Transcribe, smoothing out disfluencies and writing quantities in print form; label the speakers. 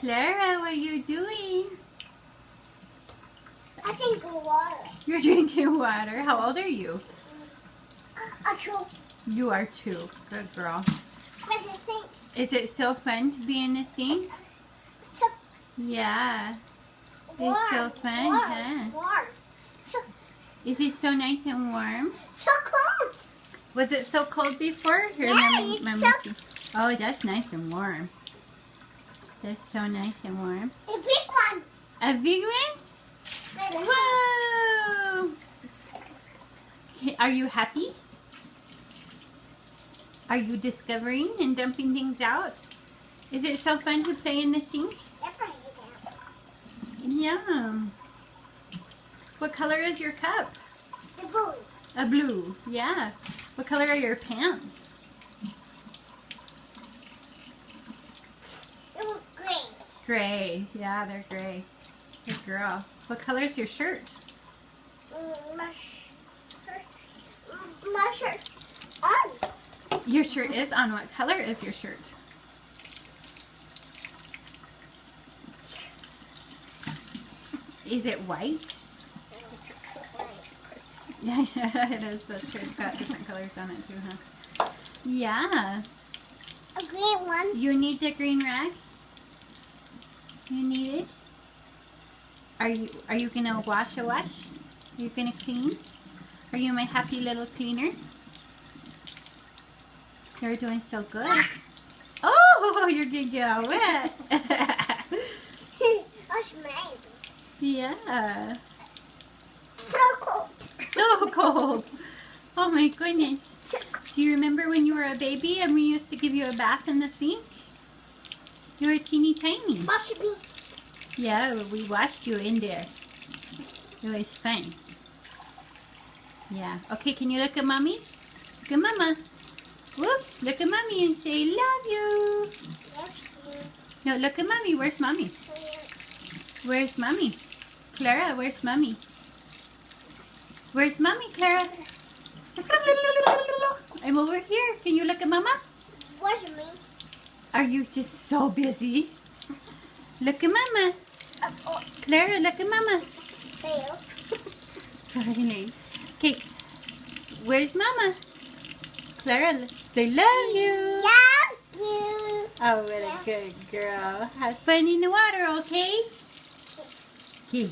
Speaker 1: Clara, what are you doing?
Speaker 2: I'm drinking water.
Speaker 1: You're drinking water. How old are you?
Speaker 2: Two.
Speaker 1: You are 2. Good girl.
Speaker 2: But the thing,
Speaker 1: Is it so fun to be in the sink?
Speaker 2: so
Speaker 1: Yeah.
Speaker 2: warm,
Speaker 1: It's so fun,
Speaker 2: warm,
Speaker 1: huh?
Speaker 2: warm. So,
Speaker 1: Is it so nice and warm?
Speaker 2: so cold.
Speaker 1: Was it so cold before? Here,
Speaker 2: Yeah,
Speaker 1: Mommy,
Speaker 2: it's
Speaker 1: Mommy,
Speaker 2: so-
Speaker 1: see. Oh, that's nice and warm. That's so nice and warm.
Speaker 2: A big one.
Speaker 1: A big one? Whoa! Okay, are you happy? Are you discovering and dumping things out? Is it so fun to play in the sink? Yum. What color is your cup?
Speaker 2: The blue.
Speaker 1: A blue. Yeah. What color are your pants?
Speaker 2: It was green.
Speaker 1: Gray. Yeah, they're gray. Good girl. What color is your shirt?
Speaker 2: My shirt on.
Speaker 1: Your shirt is on. What color is your shirt? Is it white? Yeah, it is. That's true. It's got different colors on it too, huh? Yeah.
Speaker 2: A green one.
Speaker 1: You need the green rag? You need it? Are you gonna wash a wash? Are you gonna clean? Are you my happy little cleaner? You're doing so good. Oh, you're gonna get all wet.
Speaker 2: That's mine.
Speaker 1: Yeah.
Speaker 2: So cold.
Speaker 1: So cold. Oh my goodness. Do you remember when you were a baby and we used to give you a bath in the sink? You were teeny tiny.
Speaker 2: Must be.
Speaker 1: Yeah, we washed you in there. It was fun. Yeah. Okay, can you look at Mommy? Look at Mama. Whoops. Look at Mommy and say, love you. No, look at Mommy. Where's Mommy? Where's Mommy? Clara, where's Mommy? Where's Mommy, Clara? I'm over here. Can you look at Mama?
Speaker 2: What's me?
Speaker 1: Are you just so busy? Look at Mama. Clara, look at Mama.
Speaker 2: Fail.
Speaker 1: Sorry. Okay. Where's Mama? Clara, say love you.
Speaker 2: Love you.
Speaker 1: Oh, what a good girl. Have fun in the water, okay? Okay.